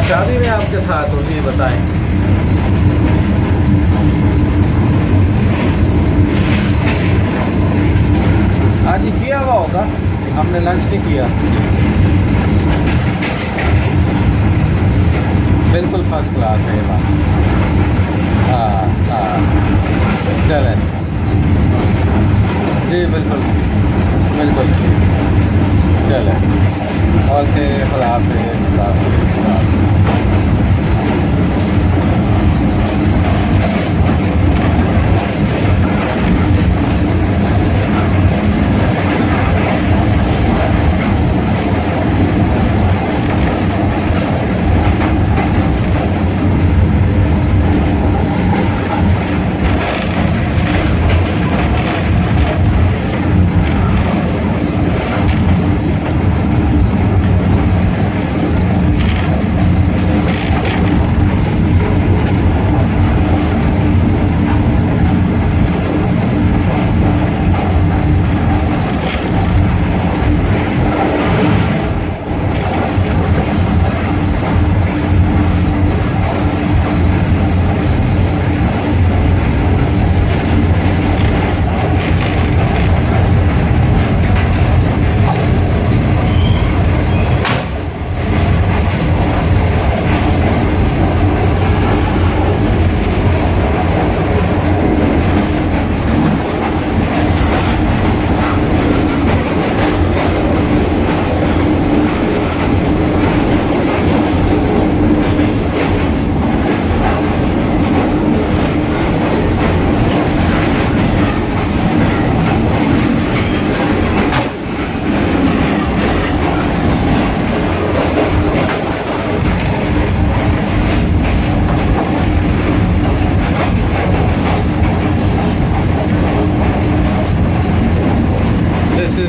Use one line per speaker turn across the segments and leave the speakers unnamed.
शादी में आपके साथ हो जी बताएं। आज ही किया हुआ होगा, हमने लंच नहीं किया। बिल्कुल फर्स्ट क्लास है ये बात। हाँ हाँ चले जी, बिल्कुल बिल्कुल चले। ओके, खुदा हाफिज़, खुदा हाफिज़, खुदा हाफिज़।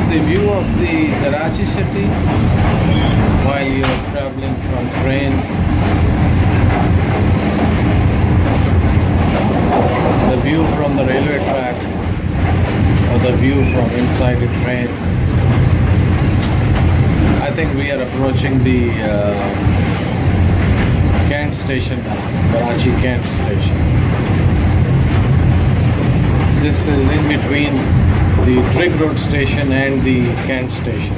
The view of the Karachi city while you're traveling from train. The view from the railway track or the view from inside the train. I think we are approaching the Kent station now, Karachi Kent station. This is in between the Trigg Road station and the Kent station.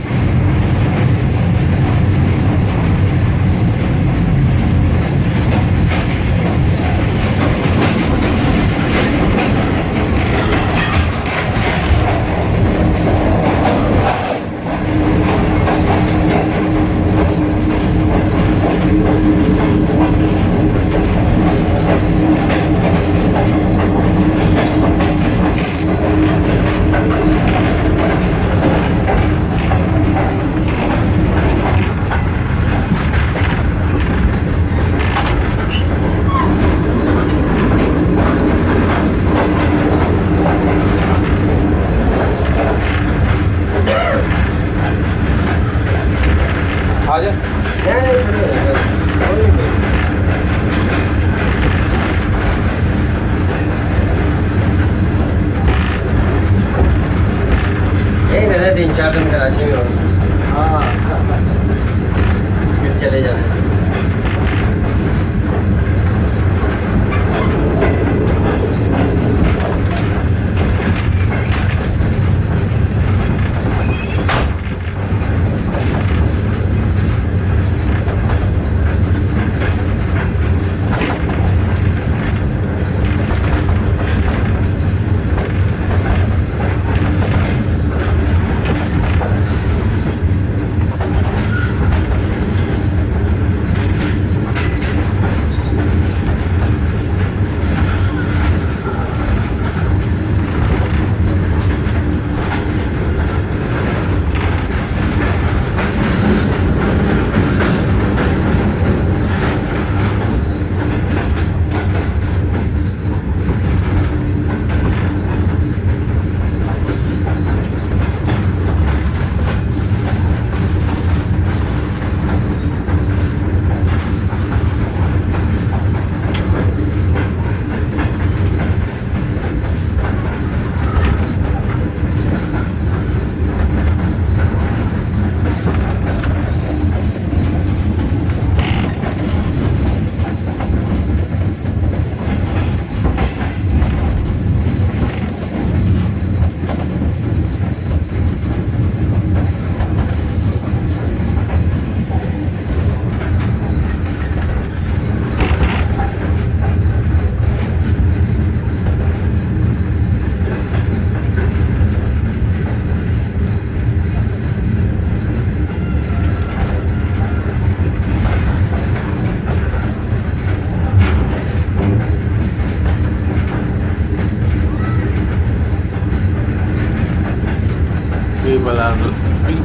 तीन चार दिन कराची में हो। हाँ फिर चले जाए।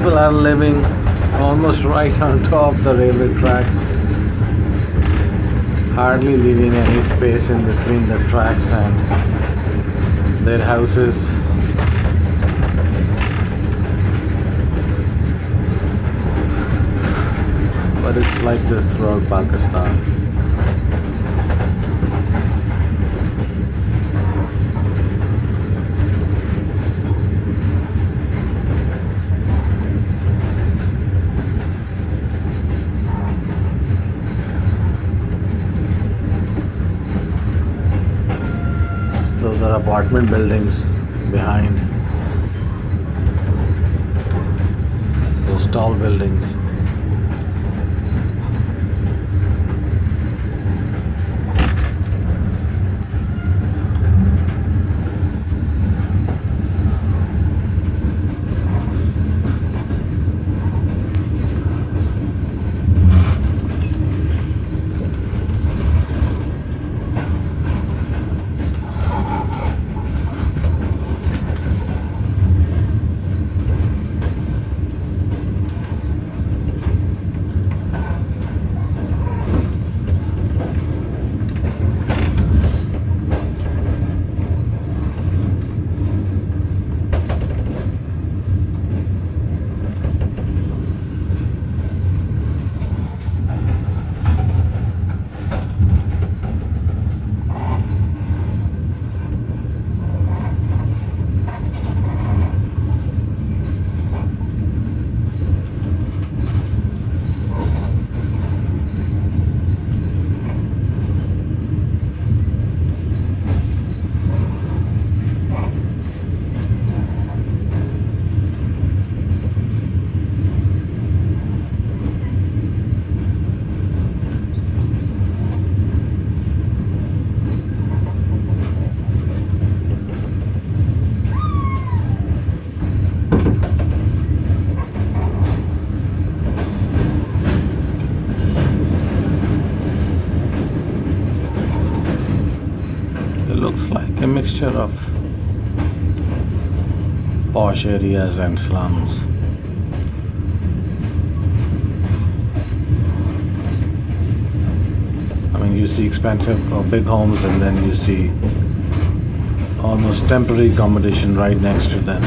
people are living almost right on top of the railway tracks, hardly leaving any space in between the tracks and their houses. But it's like this throughout Pakistan. Those are apartment buildings behind those tall buildings. Looks like a mixture of posh areas and slums. I mean, you see expensive or big homes, and then you see almost temporary accommodation right next to them.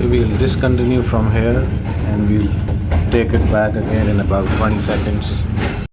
we'll discontinue from here and we'll take it back again in about 20 seconds.